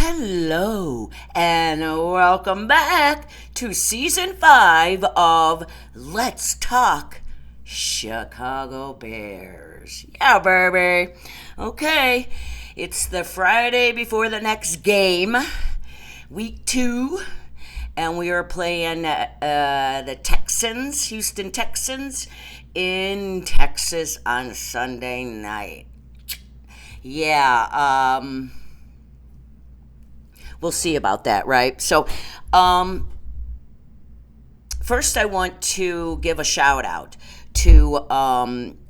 Hello, and welcome back to season 5 of Let's Talk Chicago Bears. Yeah, baby. Okay, it's the Friday before the next game, week 2, and we are playing the Texans, Houston Texans, in Texas on Sunday night. Yeah, we'll see about that, right? So, first, I want to give a shout out to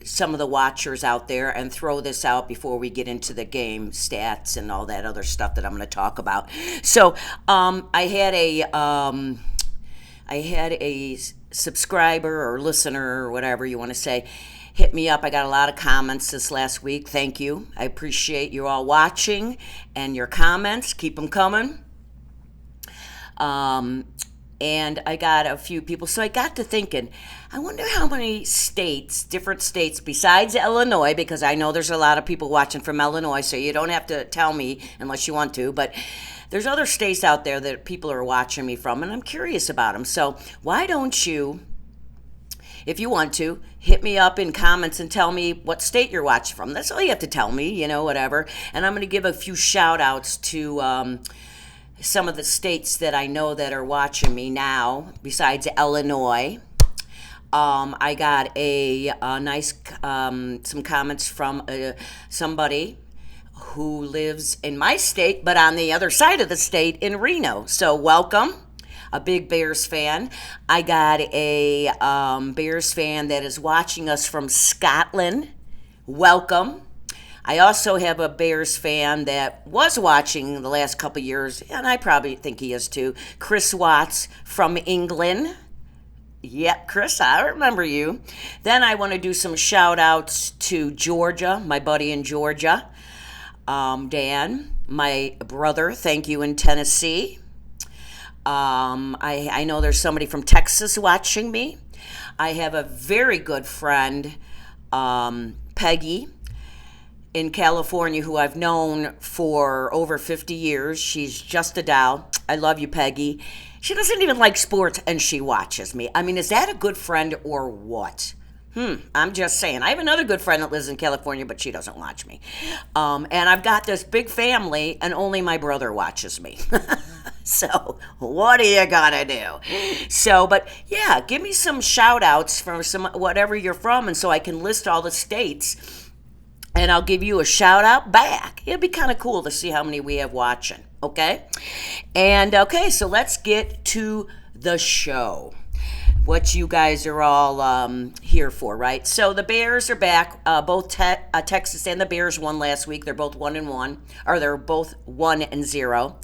some of the watchers out there and throw this out before we get into the game stats and all that other stuff that I'm going to talk about. So, I had a subscriber or listener or whatever you want to say hit me up. I got a lot of comments this last week. Thank you. I appreciate you all watching and your comments. Keep them coming. And I got a few people. So I got to thinking, I wonder how many states, different states besides Illinois, because I know there's a lot of people watching from Illinois, so you don't have to tell me unless you want to, but there's other states out there that people are watching me from, and I'm curious about them. So why don't you, if you want to, hit me up in comments and tell me what state you're watching from. That's all you have to tell me, whatever. And I'm going to give a few shout outs to some of the states that I know that are watching me now, besides Illinois. I got a nice, some comments from somebody who lives in my state, but on the other side of the state in Reno. So welcome. A big Bears fan. I got a Bears fan that is watching us from Scotland. Welcome. I also have a Bears fan that was watching the last couple years, and I probably think he is too. Chris Watts from England. Yep, Chris, I remember you. Then I want to do some shout outs to Georgia, my buddy in Georgia. Dan, my brother, thank you, in Tennessee. I know there's somebody from Texas watching me. I have a very good friend, Peggy, in California, who I've known for over 50 years. She's just a doll. I love you, Peggy. She doesn't even like sports, and she watches me. I mean, is that a good friend or what? I'm just saying. I have another good friend that lives in California, but she doesn't watch me. And I've got this big family, and only my brother watches me. So what are you gonna do? So, but yeah, give me some shout outs from some whatever you're from, and so I can list all the states, and I'll give you a shout out back. It'd be kind of cool to see how many we have watching. Okay? And okay, so let's get to the show. What you guys are all here for, right? So the Bears are back. Both Texas and the Bears won last week. They're both 1-1, or they're both 1-0.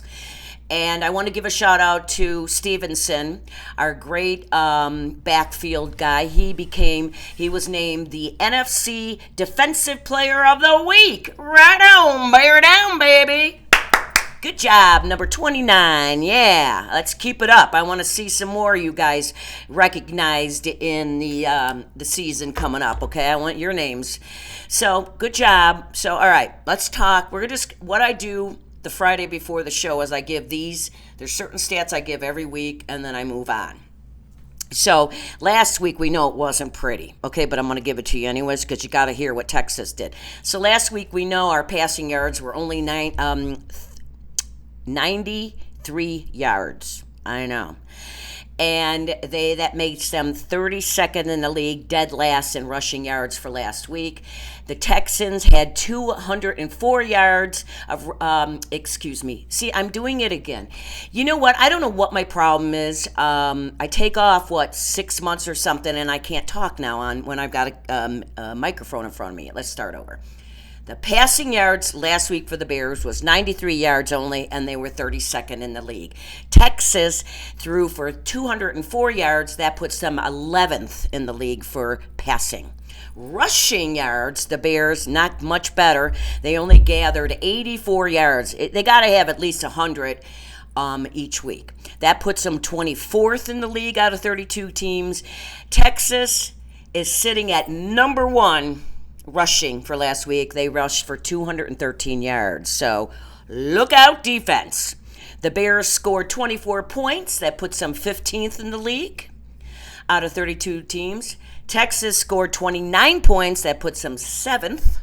And I want to give a shout out to Stevenson, our great backfield guy. He was named the NFC Defensive Player of the Week. Right on, bear down, baby. Good job, number 29. Yeah, let's keep it up. I want to see some more of you guys recognized in the season coming up, okay? I want your names. So, good job. So, all right, let's talk. What I do the Friday before the show is I give there's certain stats I give every week, and then I move on. So last week we know it wasn't pretty, okay, but I'm going to give it to you anyways because you got to hear what Texas did. So last week we know our passing yards were only 93 yards. I know. And that makes them 32nd in the league, dead last in rushing yards for last week. The Texans had 204 yards of, See, I'm doing it again. You know what? I don't know what my problem is. I take off, 6 months or something, and I can't talk now when I've got a microphone in front of me. Let's start over. The passing yards last week for the Bears was 93 yards only, and they were 32nd in the league. Texas threw for 204 yards. That puts them 11th in the league for passing. Rushing yards, the Bears, not much better. They only gathered 84 yards. They got to have at least 100 each week. That puts them 24th in the league out of 32 teams. Texas is sitting at number 1 rushing for last week. They rushed for 213 yards. So look out defense. The Bears scored 24 points. That puts them 15th in the league out of 32 teams. Texas scored 29 points. That puts them 7th.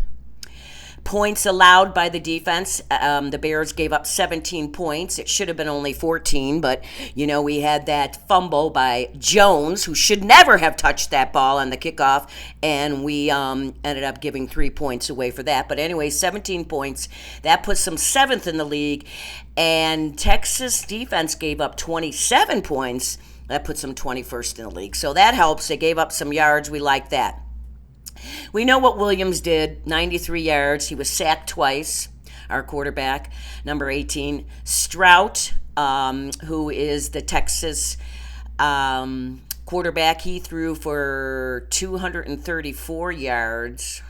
Points allowed by the defense. The Bears gave up 17 points. It should have been only 14, but, we had that fumble by Jones, who should never have touched that ball on the kickoff, and we ended up giving 3 points away for that. But anyway, 17 points. That puts them 7th in the league, and Texas defense gave up 27 points. That puts them 21st in the league. So that helps. They gave up some yards. We like that. We know what Williams did, 93 yards. He was sacked twice, our quarterback, number 18. Strout, who is the Texas quarterback, he threw for 234 yards.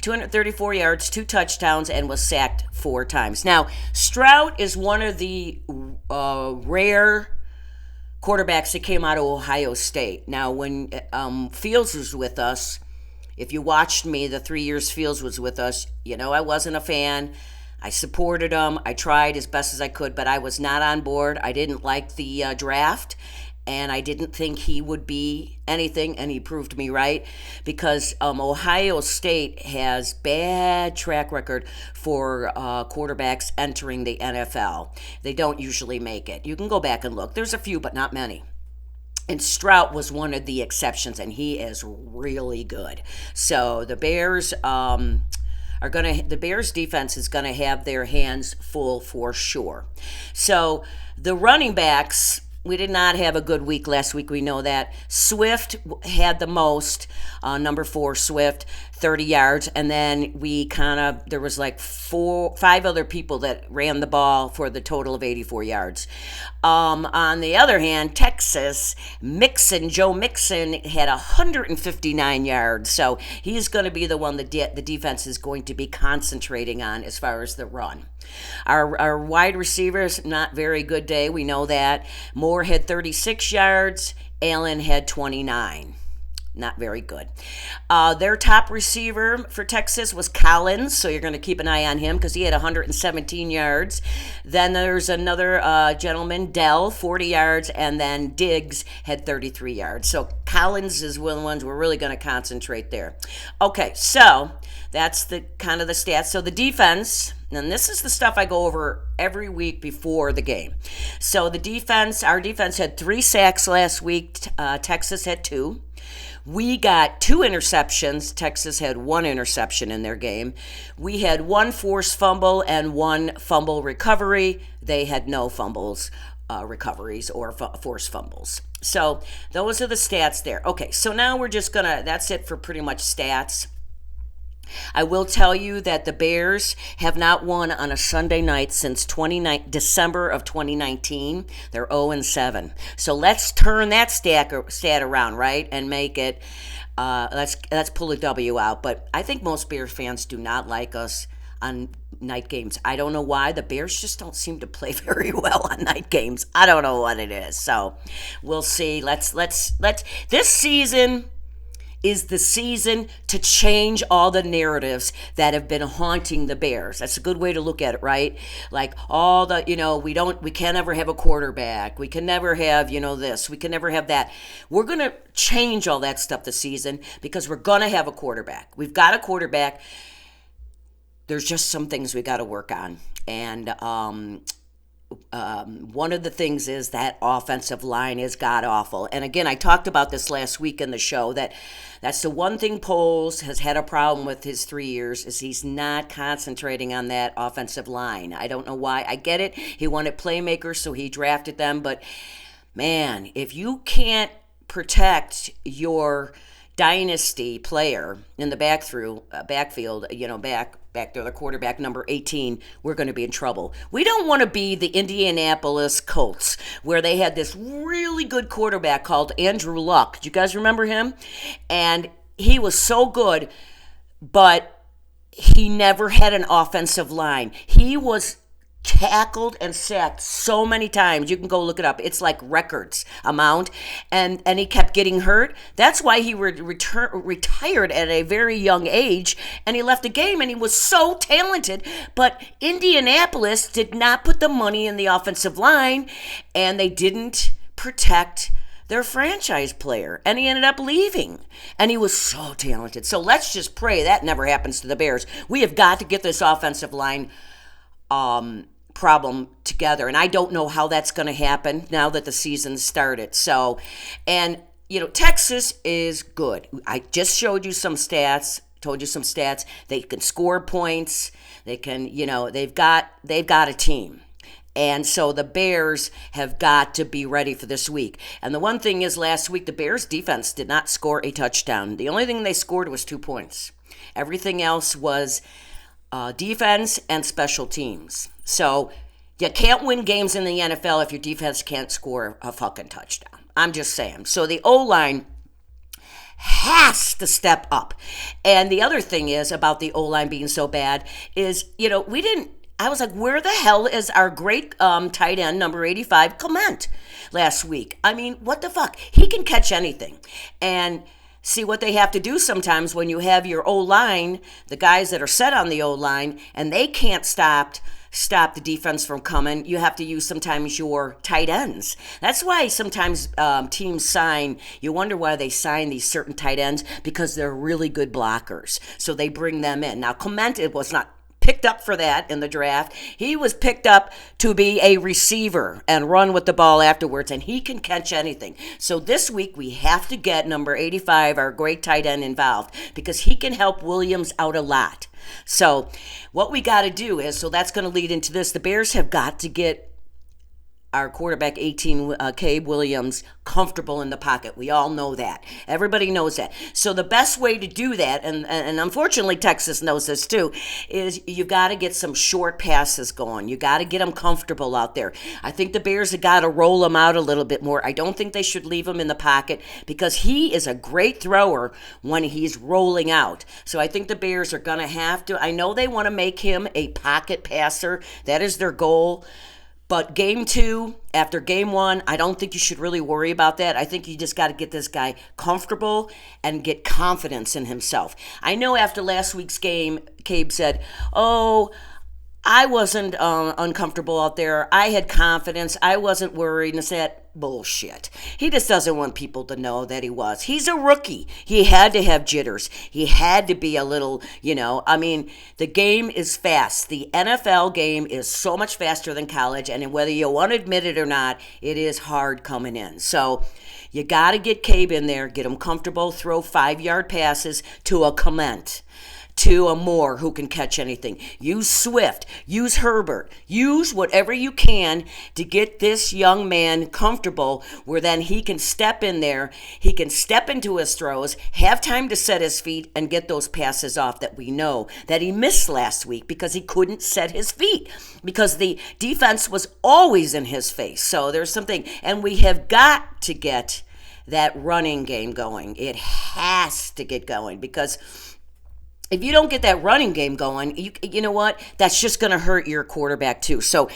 234 yards, 2 touchdowns, and was sacked 4 times. Now, Strout is one of the rare quarterbacks that came out of Ohio State. Now, when Fields was with us, if you watched me the 3 years Fields was with us, I wasn't a fan. I supported him. I tried as best as I could, but I was not on board. I didn't like the draft, and I didn't think he would be anything, and he proved me right, because Ohio State has bad track record for quarterbacks entering the NFL. They don't usually make it. You can go back and look. There's a few, but not many. And Strout was one of the exceptions, and he is really good. So the Bears the Bears defense is gonna have their hands full for sure. So the running backs, we did not have a good week last week. We know that. Swift had the most, number 4, Swift, 30 yards. And then there was like 5 other people that ran the ball for the total of 84 yards. On the other hand, Texas, Joe Mixon had 159 yards. So he's going to be the one the defense is going to be concentrating on as far as the run. Our wide receivers, not very good day. We know that. Moore had 36 yards. Allen had 29. Not very good. Their top receiver for Texas was Collins, so you're going to keep an eye on him because he had 117 yards. Then there's another gentleman, Dell, 40 yards, and then Diggs had 33 yards. So Collins is one of the ones we're really going to concentrate there. Okay, so that's the kind of the stats. So the defense, and this is the stuff I go over every week before the game. So the defense, our defense had 3 sacks last week. Texas had 2. We got 2 interceptions. Texas had 1 interception in their game. We had 1 forced fumble and 1 fumble recovery. They had no fumbles, recoveries, or forced fumbles. So those are the stats there. Okay, so now we're just that's it for pretty much stats. I will tell you that the Bears have not won on a Sunday night since December of 2019. They're 0-7. So let's turn that stat around, right, and make it. Let's pull a W out. But I think most Bears fans do not like us on night games. I don't know why. The Bears just don't seem to play very well on night games. I don't know what it is. So we'll see. Let's. This season is the season to change all the narratives that have been haunting the Bears. That's a good way to look at it, right? Like all the, we can't never have a quarterback. We can never have, this. We can never have that. We're going to change all that stuff this season because we're going to have a quarterback. We've got a quarterback. There's just some things we got to work on. And one of the things is that offensive line is god-awful. And again, I talked about this last week in the show, that's the one thing Poles has had a problem with his 3 years, is he's not concentrating on that offensive line. I don't know why. I get it. He wanted playmakers, so he drafted them. But, man, if you can't protect your dynasty player in the backfield, back there, the quarterback number 18, we're going to be in trouble. We don't want to be the Indianapolis Colts, where they had this really good quarterback called Andrew Luck. Do you guys remember him? And he was so good, but he never had an offensive line. He was tackled and sacked so many times. You can go look it up. It's like records amount. And he kept getting hurt. That's why he retired at a very young age, and he left the game, and he was so talented. But Indianapolis did not put the money in the offensive line, and they didn't protect their franchise player, and he ended up leaving, and he was so talented. So let's just pray that never happens to the Bears. We have got to get this offensive line problem together, and I don't know how that's going to happen now that the season started. So, and Texas is good. I just showed you some stats, told you some stats. They can score points. They can, they've got a team. And so the Bears have got to be ready for this week. And the one thing is, last week, the Bears defense did not score a touchdown. The only thing they scored was 2 points. Everything else was defense and special teams. So you can't win games in the NFL if your defense can't score a fucking touchdown. I'm just saying. So the O-line has to step up. And the other thing is about the O-line being so bad is, I was like, where the hell is our great tight end, number 85, Clement, last week? I mean, what the fuck? He can catch anything. And see what they have to do sometimes when you have your O-line, the guys that are set on the O-line, and they can't stop the defense from coming. You have to use sometimes your tight ends. That's why sometimes teams sign, you wonder why they sign these certain tight ends, because they're really good blockers. So they bring them in. Now, Clement, it was not picked up for that in the draft. He was picked up to be a receiver and run with the ball afterwards, and he can catch anything. So this week we have to get number 85, our great tight end, involved, because he can help Williams out a lot. So what we got to do is, so that's going to lead into this, the Bears have got to get our quarterback 18, Caleb Williams, comfortable in the pocket. We all know that. Everybody knows that. So the best way to do that, and unfortunately Texas knows this too, is you got to get some short passes going. You got to get them comfortable out there. I think the Bears have got to roll him out a little bit more. I don't think they should leave him in the pocket, because he is a great thrower when he's rolling out. So I think the Bears are going to have to, I know they want to make him a pocket passer. That is their goal. But game 2, after game 1, I don't think you should really worry about that. I think you just got to get this guy comfortable and get confidence in himself. I know after last week's game, Cabe said, I wasn't uncomfortable out there. I had confidence. I wasn't worried. And I said, bullshit. He just doesn't want people to know that he was. He's a rookie. He had to have jitters. He had to be a little, the game is fast. The NFL game is so much faster than college. And whether you want to admit it or not, it is hard coming in. So you got to get Cabe in there, get him comfortable, throw 5-yard passes to a Clement, to a Moore who can catch anything. Use Swift. Use Herbert. Use whatever you can to get this young man comfortable, where then he can step in there. He can step into his throws, have time to set his feet, and get those passes off that we know that he missed last week because he couldn't set his feet, because the defense was always in his face. So there's something. And we have got to get that running game going. It has to get going, because if you don't get that running game going, you know what? That's just going to hurt your quarterback too. So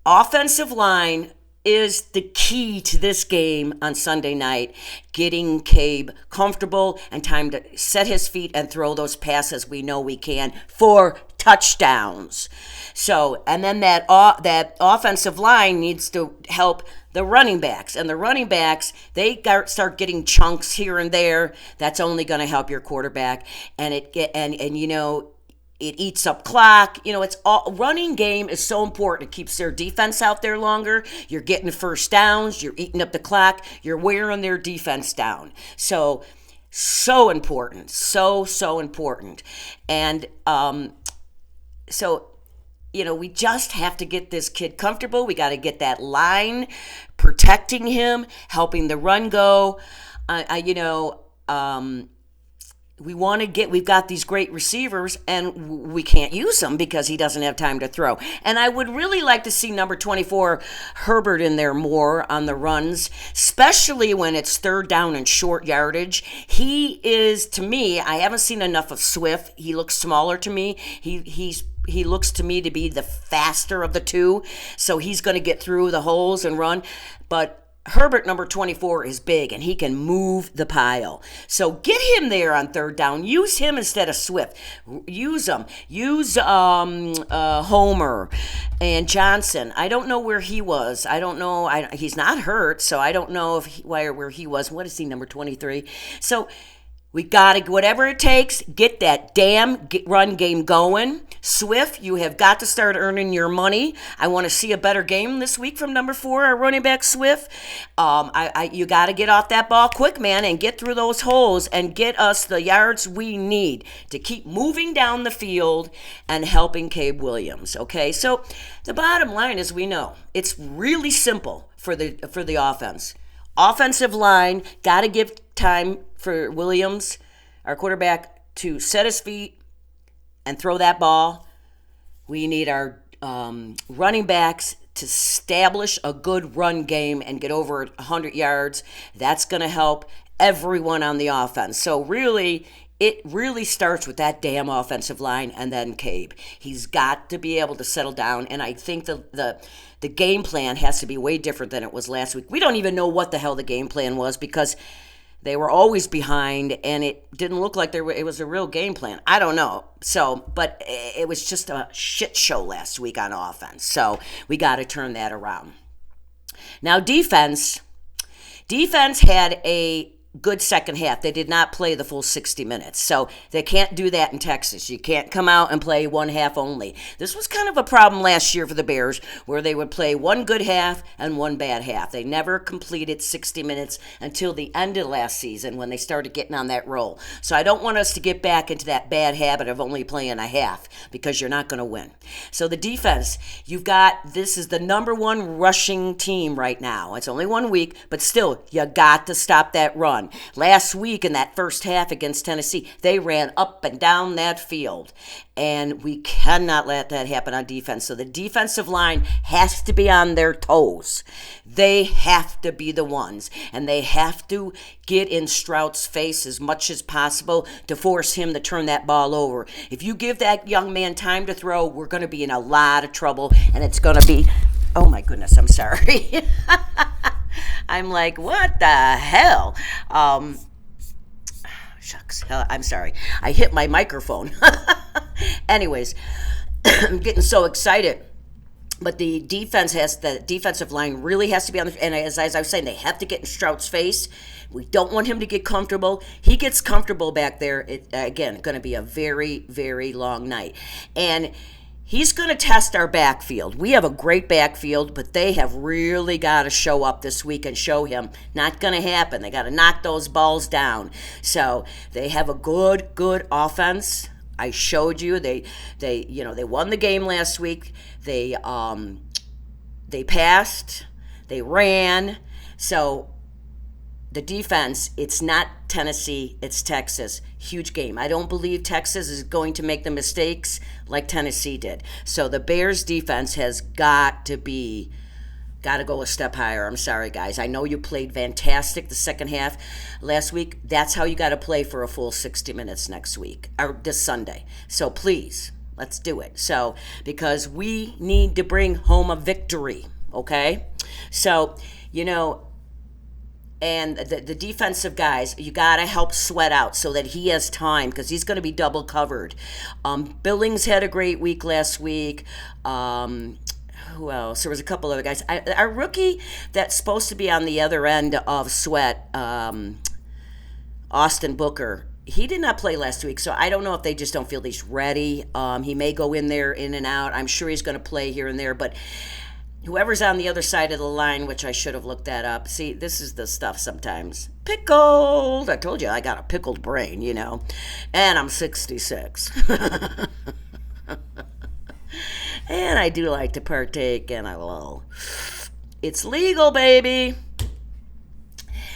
offensive line is the key to this game on Sunday night, getting Cabe comfortable and time to set his feet and throw those passes we know we can for touchdowns. So, and then that offensive line needs to help the running backs. And the running backs, they start getting chunks here and there. That's only going to help your quarterback. And it eats up clock. It's all, running game is so important. It keeps their defense out there longer. You're getting first downs. You're eating up the clock. You're wearing their defense down. So important. So important. And we just have to get this kid comfortable. We got to get that line, protecting him, helping the run go. We've got these great receivers, and we can't use them because he doesn't have time to throw. And I would really like to see number 24, Herbert, in there more on the runs, especially when it's third down and short yardage. He is, to me, I haven't seen enough of Swift. He looks smaller to me. he looks to me to be the faster of the two, so he's going to get through the holes and run. But Herbert, number 24, is big, and he can move the pile. So get him there on third down. Use him instead of Swift. Use him. Use Homer and Johnson. I don't know where he was. I don't know. He's not hurt, so I don't know where he was. What is he, number 23? So we got to, whatever it takes, get that damn run game going. Swift, you have got to start earning your money. I want to see a better game this week from number 4, our running back Swift. You got to get off that ball quick, man, and get through those holes and get us the yards we need to keep moving down the field and helping Caleb Williams, okay? So the bottom line is, we know it's really simple for the offense. Offensive line, got to give time for Williams, our quarterback, to set his feet and throw that ball. We need our running backs to establish a good run game and get over 100 yards. That's going to help everyone on the offense. So really, it really starts with that damn offensive line and then Cabe. He's got to be able to settle down, and I think the game plan has to be way different than it was last week. We don't even know what the hell the game plan was because they were always behind, and it didn't look like it was a real game plan. I don't know. So, but it was just a shit show last week on offense. So we got to turn that around. Now, defense had a good second half. They did not play the full 60 minutes. So they can't do that in Texas. You can't come out and play one half only. This was kind of a problem last year for the Bears, where they would play one good half and one bad half. They never completed 60 minutes until the end of last season when they started getting on that roll. So I don't want us to get back into that bad habit of only playing a half, because you're not going to win. So the defense, this is the number 1 rushing team right now. It's only 1 week, but still, you got to stop that run. Last week in that first half against Tennessee, they ran up and down that field, and we cannot let that happen on defense. So the defensive line has to be on their toes. They have to be the ones, and they have to get in Stroud's face as much as possible to force him to turn that ball over. If you give that young man time to throw, we're going to be in a lot of trouble, and it's going to be, oh my goodness, I'm sorry. I'm like, what the hell? Shucks, I'm sorry. I hit my microphone. Anyways, I'm getting so excited. But the defensive line really has to be on the, and as I was saying, they have to get in Stroud's face. We don't want him to get comfortable. He gets comfortable back there. Again, going to be a very, very long night. And he's going to test our backfield. We have a great backfield, but they have really got to show up this week and show him. Not going to happen. They got to knock those balls down. So they have a good offense. I showed you they won the game last week. They passed. They ran. So the defense, it's not Tennessee, it's Texas. Huge game. I don't believe Texas is going to make the mistakes like Tennessee did. So the Bears defense has got to go a step higher. I'm sorry, guys. I know you played fantastic the second half last week. That's how you got to play for a full 60 minutes next week, or this Sunday. So please, let's do it. So, because we need to bring home a victory, okay? So, and the defensive guys, you got to help Sweat out so that he has time, because he's going to be double covered. Billings had a great week last week. Who else? There was a couple other guys. Our rookie that's supposed to be on the other end of Sweat, Austin Booker, he did not play last week, so I don't know if they just don't feel he's ready. He may go in there, in and out. I'm sure he's going to play here and there, but whoever's on the other side of the line, which I should have looked that up. See, this is the stuff sometimes. Pickled. I told you I got a pickled brain, and I'm 66. And I do like to partake in a little. It's legal, baby.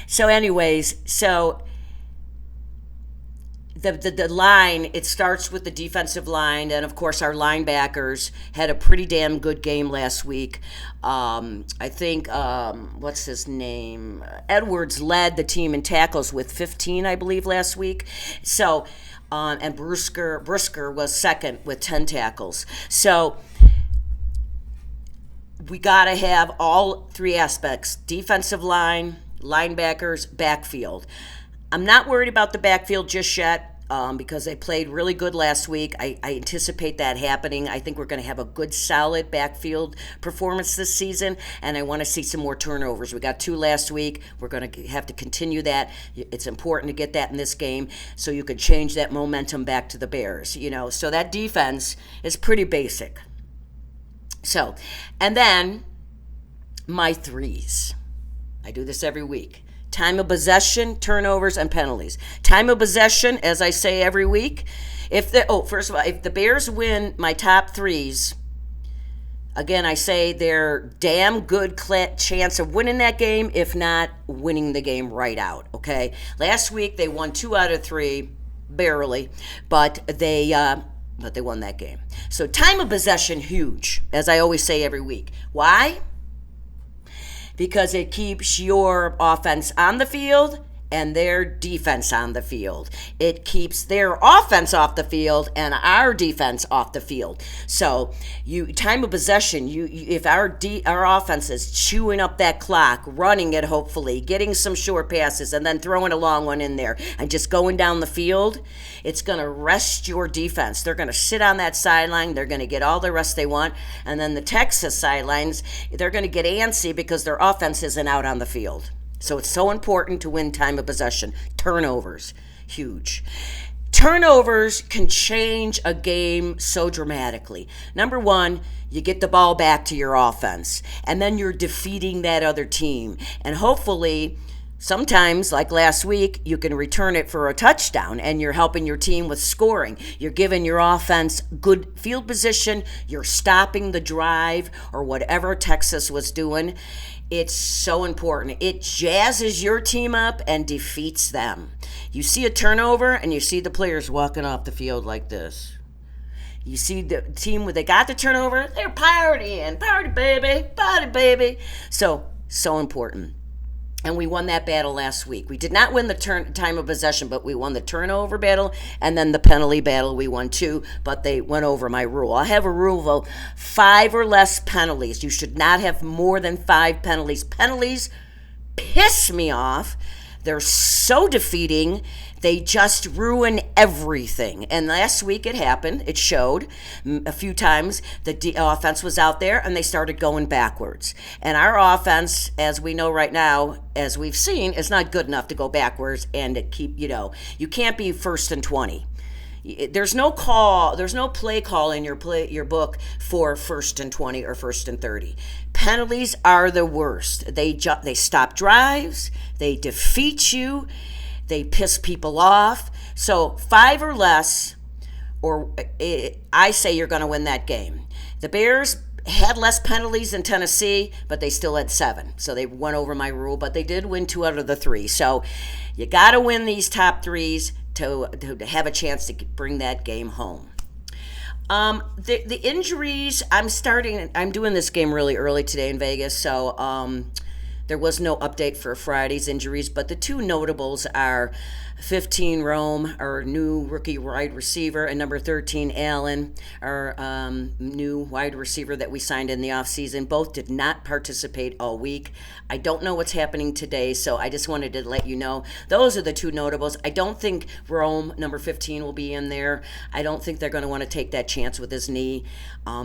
So anyways, the line, it starts with the defensive line, and of course our linebackers had a pretty damn good game last week. I think, what's his name? Edwards led the team in tackles with 15, I believe, last week. So and Brisker was second with 10 tackles. So we got to have all three aspects: defensive line, linebackers, backfield. I'm not worried about the backfield just yet. Because they played really good last week. I anticipate that happening. I think we're going to have a good, solid backfield performance this season, and I want to see some more turnovers. We got 2 last week. We're going to have to continue that. It's important to get that in this game so you can change that momentum back to the Bears. So that defense is pretty basic. So, and then my threes. I do this every week. Time of possession, turnovers, and penalties. Time of possession, as I say every week, first of all, if the Bears win my top threes, again, I say they're damn good chance of winning that game, if not winning the game right out, okay? Last week, they won 2 out of 3, barely, but they won that game. So time of possession, huge, as I always say every week. Why? Because it keeps your offense on the field and their defense on the field. It keeps their offense off the field and our defense off the field. So, time of possession, if our offense is chewing up that clock, running it hopefully, getting some short passes, and then throwing a long one in there, and just going down the field, it's going to rest your defense. They're going to sit on that sideline. They're going to get all the rest they want. And then the Texas sidelines, they're going to get antsy because their offense isn't out on the field. So it's so important to win time of possession. Turnovers, huge. Turnovers can change a game so dramatically. Number one, you get the ball back to your offense, and then you're defeating that other team. And hopefully, sometimes, like last week, you can return it for a touchdown, and you're helping your team with scoring. You're giving your offense good field position. You're stopping the drive or whatever Texas was doing. It's so important. It jazzes your team up and defeats them. You see a turnover, and you see the players walking off the field like this. You see the team when they got the turnover, they're partying. Party, baby. Party, baby. So important. And we won that battle last week. We did not win the time of possession, but we won the turnover battle, and then the penalty battle we won too, but they went over my rule. I have a rule of 5 or less penalties. You should not have more than 5 penalties. Penalties piss me off. They're so defeating. They just ruin everything. And last week it happened. It showed a few times the offense was out there and they started going backwards. And our offense, as we know right now, as we've seen, is not good enough to go backwards and to keep, you can't be 1st and 20. There's no play call in your book for 1st and 20 or 1st and 30. Penalties are the worst. They stop drives. They defeat you. They piss people off. So 5 or less, I say you're going to win that game. The Bears had less penalties than Tennessee, but they still had 7. So they went over my rule, but they did win 2 out of the 3. So you got to win these top threes to have a chance to bring that game home. The injuries, I'm doing this game really early today in Vegas, so there was no update for Friday's injuries, but the 2 notables are 15, Rome, our new rookie wide receiver, and number 13, Allen, our new wide receiver that we signed in the offseason. Both did not participate all week. I don't know what's happening today, so I just wanted to let you know. Those are the 2 notables. I don't think Rome, number 15, will be in there. I don't think they're going to want to take that chance with his knee.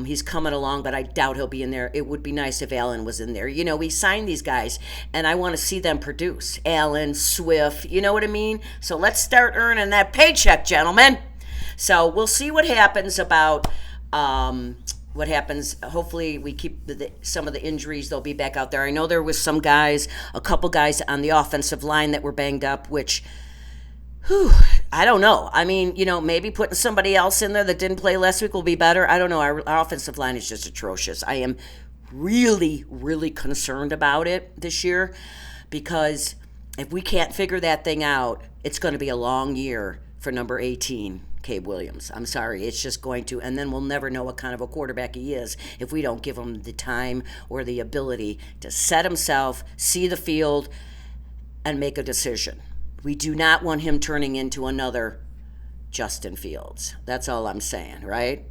He's coming along, but I doubt he'll be in there. It would be nice if Allen was in there. We signed these guys, and I want to see them produce. Allen, Swift, you know what I mean? So let's start earning that paycheck, gentlemen. So we'll see what happens about what happens. Hopefully we keep some of the injuries. They'll be back out there. I know there was a couple guys on the offensive line that were banged up, which, I don't know. I mean, maybe putting somebody else in there that didn't play last week will be better. I don't know. Our offensive line is just atrocious. I am really, really concerned about it this year because if we can't figure that thing out, it's going to be a long year for number 18, Caleb Williams. I'm sorry, it's just going to. And then we'll never know what kind of a quarterback he is if we don't give him the time or the ability to set himself, see the field, and make a decision. We do not want him turning into another Justin Fields. That's all I'm saying, right?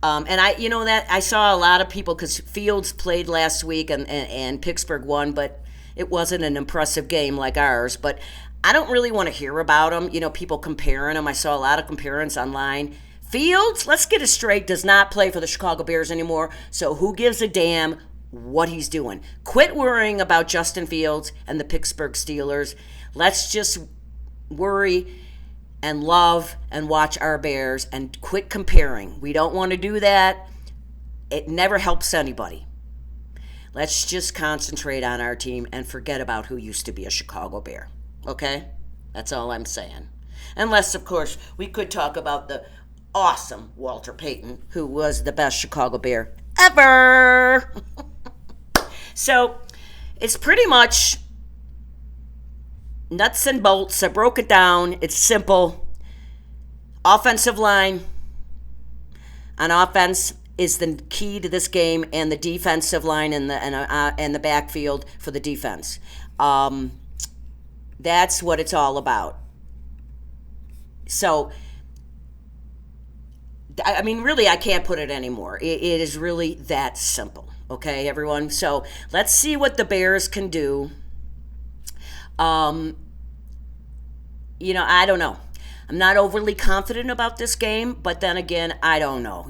And that I saw a lot of people because Fields played last week and Pittsburgh won, but it wasn't an impressive game like ours. But I don't really want to hear about him. People comparing him. I saw a lot of comparisons online. Fields, let's get it straight, does not play for the Chicago Bears anymore. So who gives a damn what he's doing? Quit worrying about Justin Fields and the Pittsburgh Steelers. Let's just worry and love and watch our Bears and quit comparing. We don't want to do that. It never helps anybody. Let's just concentrate on our team and forget about who used to be a Chicago Bear. Okay? That's all I'm saying. Unless, of course, we could talk about the awesome Walter Payton, who was the best Chicago Bear ever. So, it's pretty much nuts and bolts. I broke it down. It's simple. Offensive line on offense is the key to this game, and the defensive line and the backfield for the defense. That's what it's all about. So, I mean, really, I can't put it anymore. It is really that simple. Okay, everyone? So, let's see what the Bears can do. I don't know. I'm not overly confident about this game, but then again, I don't know.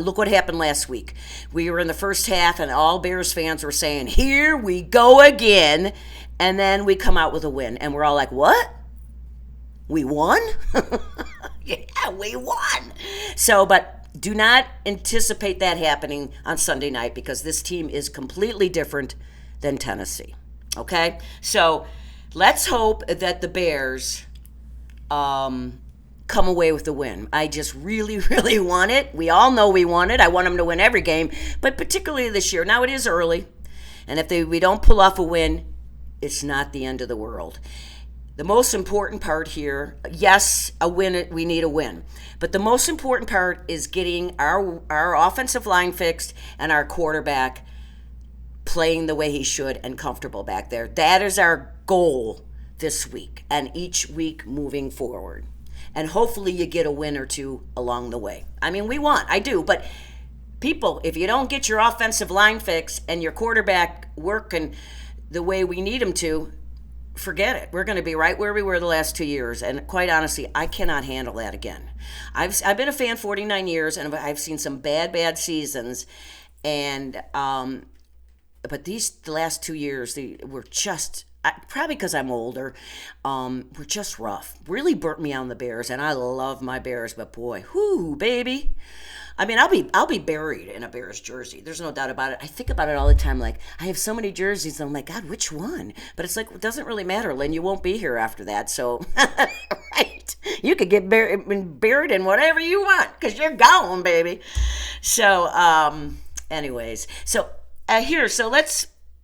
Look what happened last week. We were in the first half, and all Bears fans were saying, here we go again. And then we come out with a win, and we're all like, what? We won? Yeah, we won. So, but do not anticipate that happening on Sunday night because this team is completely different than Tennessee. Okay? So, let's hope that the Bears come away with the win. I just really, really want it. We all know we want it. I want them to win every game, but particularly this year. Now, it is early, and if we don't pull off a win, it's not the end of the world. The most important part here, yes, a win. We need a win. But the most important part is getting our offensive line fixed and our quarterback playing the way he should and comfortable back there. That is our goal this week and each week moving forward. And hopefully you get a win or two along the way. I mean, I do, but people, if you don't get your offensive line fixed and your quarterback working the way we need him to, forget it. We're going to be right where we were the last 2 years. And quite honestly, I cannot handle that again. I've been a fan 49 years, and I've seen some bad seasons. And but the last 2 years, they were just, probably because I'm older, were just rough. Really burnt me on the Bears, and I love my Bears, but boy, whoo, baby. I mean, I'll be buried in a Bears jersey. There's no doubt about it. I think about it all the time. Like, I have so many jerseys, and I'm like, God, which one? But it's like, it doesn't really matter, Lynn. You won't be here after that. So, right. You could get buried in whatever you want because you're gone, baby. So, anyways. So,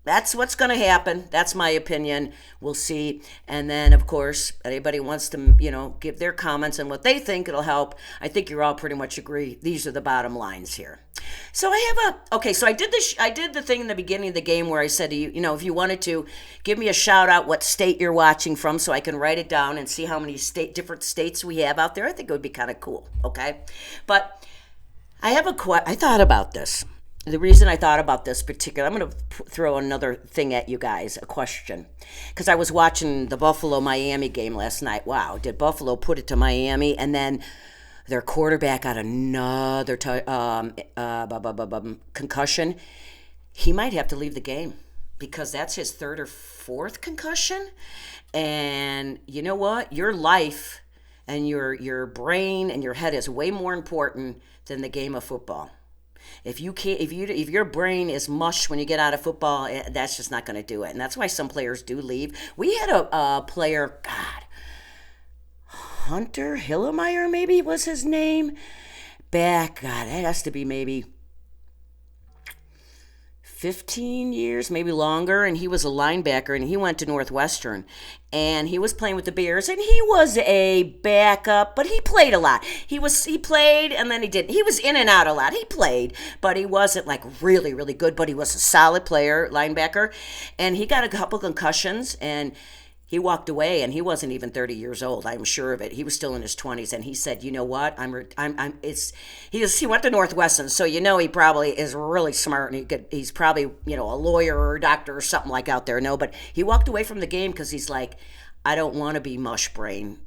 that's what's going to happen. That's my opinion. We'll see. And then, of course, anybody wants to, give their comments and what they think, it'll help. I think you all pretty much agree. These are the bottom lines here. So so I did the thing in the beginning of the game where I said to you, if you wanted to, give me a shout out what state you're watching from so I can write it down and see how many different states we have out there. I think it would be kind of cool. Okay. But I thought about this. The reason I thought about this particular, I'm going to throw another thing at you guys, a question. Because I was watching the Buffalo-Miami game last night. Wow, did Buffalo put it to Miami? And then their quarterback got another concussion. He might have to leave the game because that's his third or fourth concussion. And you know what? Your life and your brain and your head is way more important than the game of football. If your brain is mush when you get out of football, that's just not going to do it. And that's why some players do leave. We had a player, Hunter Hillemeyer maybe was his name. It has to be maybe 15 years, maybe longer, and he was a linebacker, and he went to Northwestern, and he was playing with the Bears, and he was a backup, but he played a lot. He played, and then he didn't. He was in and out a lot. He played, but he wasn't like really, really good, but he was a solid player, linebacker, and he got a couple concussions, and He walked away, and he wasn't even 30 years old. I'm sure of it. He was still in his 20s, and he said, "You know what? He went to Northwestern, so he probably is really smart, and he's probably a lawyer or a doctor or something like out there. No, but he walked away from the game because he's like, I don't want to be mush brain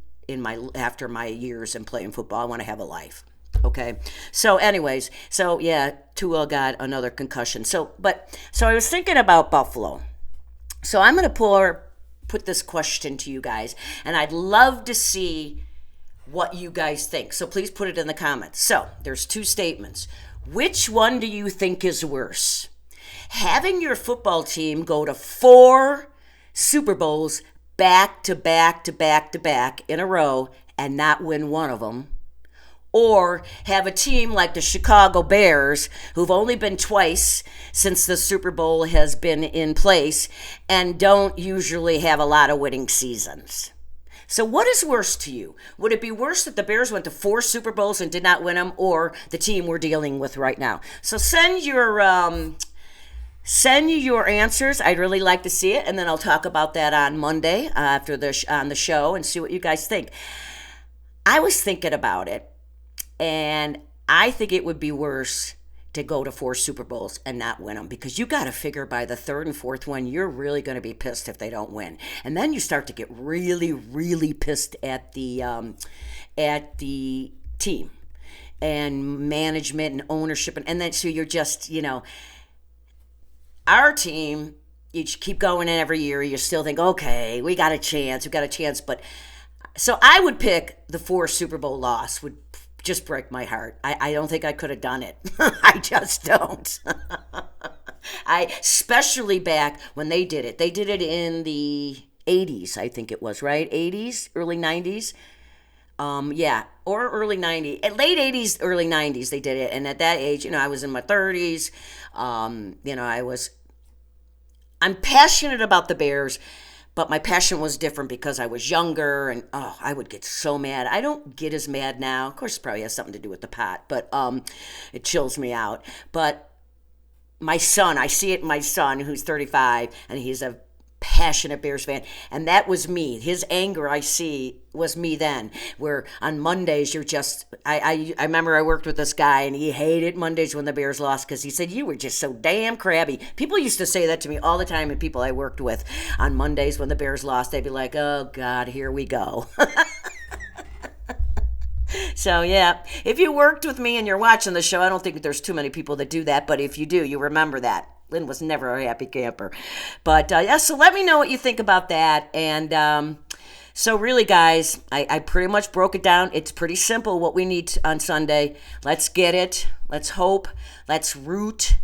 after my years in playing football. I want to have a life." Okay. So, anyways, yeah, Tua got another concussion. So I was thinking about Buffalo. So I'm going to put this question to you guys, and I'd love to see what you guys think. So please put it in the comments. So there's two statements. Which one do you think is worse? Having your football team go to 4 Super Bowls back to back to back to back in a row and not win one of them, or have a team like the Chicago Bears, who've only been twice since the Super Bowl has been in place and don't usually have a lot of winning seasons. So what is worse to you? Would it be worse that the Bears went to 4 Super Bowls and did not win them, or the team we're dealing with right now? So send your answers. I'd really like to see it, and then I'll talk about that on Monday on the show and see what you guys think. I was thinking about it, and I think it would be worse to go to 4 Super Bowls and not win them, because you got to figure by the 3rd and 4th one, you're really going to be pissed if they don't win. And then you start to get really, really pissed at the team and management and ownership. And then so you're just, our team, you keep going in every year. You still think, okay, we got a chance. But so I would pick the 4 Super Bowl loss would just break my heart. I don't think I could have done it. I just don't. Especially back when they did it. They did it in the 80s, I think it was, right? 80s, early 90s. Yeah, or early 90s. Late 80s, early 90s they did it. And at that age, I was in my 30s. I'm passionate about the Bears, but my passion was different because I was younger, and I would get so mad. I don't get as mad now. Of course, it probably has something to do with the pot, but it chills me out. But my son, I see it in my son, who's 35, and he's a passionate Bears fan, and that was me. His anger I see was me then, where on Mondays you're just, I remember I worked with this guy, and he hated Mondays when the Bears lost because he said, you were just so damn crabby. People used to say that to me all the time, and people I worked with on Mondays when the Bears lost, they'd be like, oh God, here we go. So yeah, if you worked with me and you're watching the show, I don't think there's too many people that do that, but if you do, you remember that. Lynn was never a happy camper. But yeah, so let me know what you think about that. And so really, guys, I pretty much broke it down. It's pretty simple what we need on Sunday. Let's get it. Let's hope. Let's root.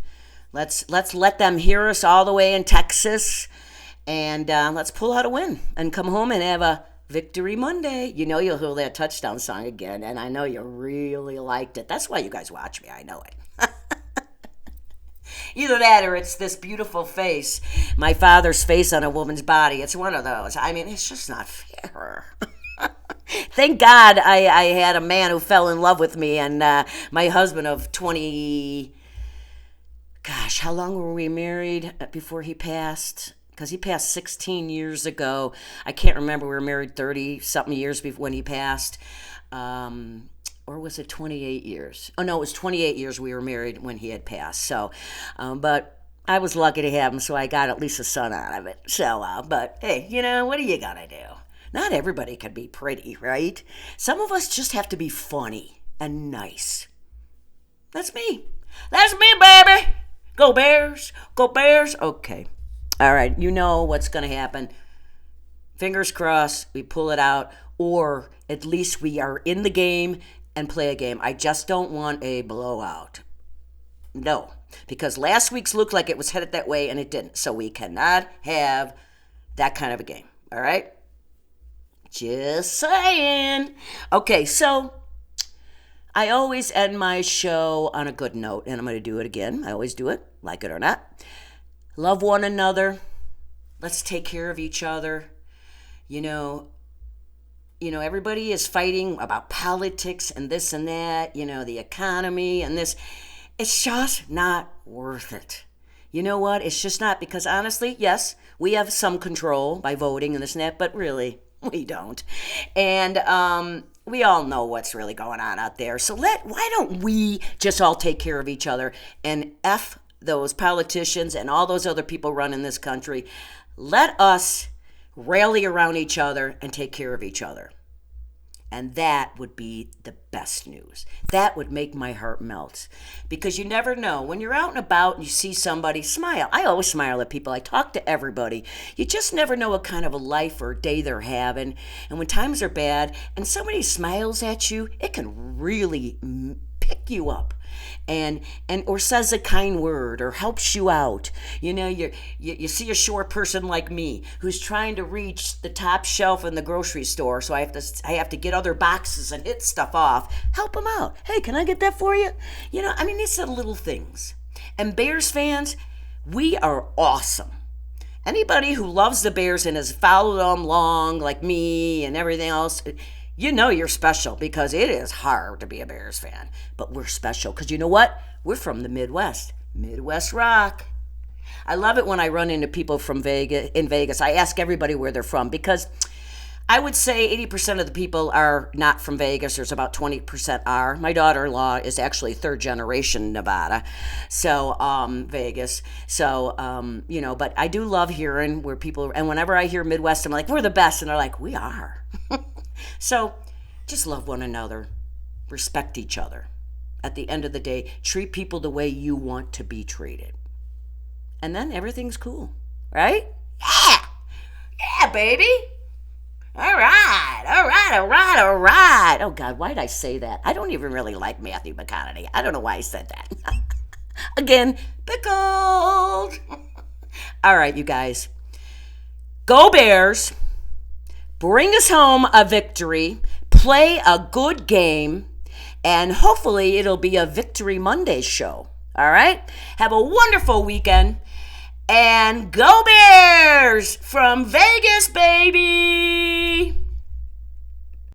Let's let them hear us all the way in Texas. And let's pull out a win and come home and have a Victory Monday. You'll hear that touchdown song again, and I know you really liked it. That's why you guys watch me. I know it. Either that or it's this beautiful face, my father's face on a woman's body. It's one of those. I mean, it's just not fair. Thank God I had a man who fell in love with me, and my husband of 20, gosh, how long were we married before he passed? Because he passed 16 years ago. I can't remember. We were married 30-something years before when he passed. Or was it 28 years? Oh, no, it was 28 years we were married when he had passed. So, but I was lucky to have him, so I got at least a son out of it. So, but hey, what are you gonna do? Not everybody can be pretty, right? Some of us just have to be funny and nice. That's me. That's me, baby. Go Bears. Go Bears. Okay. All right, you know what's going to happen. Fingers crossed, we pull it out, or at least we are in the game and play a game. I just don't want a blowout. No, because last week's looked like it was headed that way, and it didn't. So we cannot have that kind of a game, all right? Just saying. Okay, so I always end my show on a good note, and I'm going to do it again. I always do it, like it or not. Love one another. Let's take care of each other. Everybody is fighting about politics and this and that, the economy and this. It's just not worth it. You know what? It's just not, because honestly, yes, we have some control by voting and this and that, but really, we don't. And we all know what's really going on out there. So why don't we just all take care of each other and F those politicians and all those other people running this country? Let us rally around each other and take care of each other. And that would be the best news. That would make my heart melt. Because you never know. When you're out and about and you see somebody, smile. I always smile at people. I talk to everybody. You just never know what kind of a life or day they're having. And when times are bad and somebody smiles at you, it can really pick you up. And or says a kind word or helps you out. You know, you see a short person like me who's trying to reach the top shelf in the grocery store, so I have to get other boxes and hit stuff off. Help them out. Hey, can I get that for you? You know, I mean, these are little things. And Bears fans, we are awesome. Anybody who loves the Bears and has followed them long, like me and everything else, you know you're special, because it is hard to be a Bears fan. But we're special because you know what? We're from the Midwest. Midwest rock. I love it when I run into people from Vegas. I ask everybody where they're from, because I would say 80% of the people are not from Vegas. There's about 20% are. My daughter-in-law is actually third generation Nevada, so Vegas. So, you know, but I do love hearing where people, and whenever I hear Midwest, I'm like, we're the best. And they're like, we are. So just love one another. Respect each other. At the end of the day, treat people the way you want to be treated. And then everything's cool, right? Yeah! Yeah, baby! All right, all right, all right, all right. Oh, God, why did I say that? I don't even really like Matthew McConaughey. I don't know why I said that. Again, pickled. All right, you guys. Go Bears. Bring us home a victory. Play a good game. And hopefully it'll be a Victory Monday show. All right? Have a wonderful weekend. And go Bears from Vegas, baby!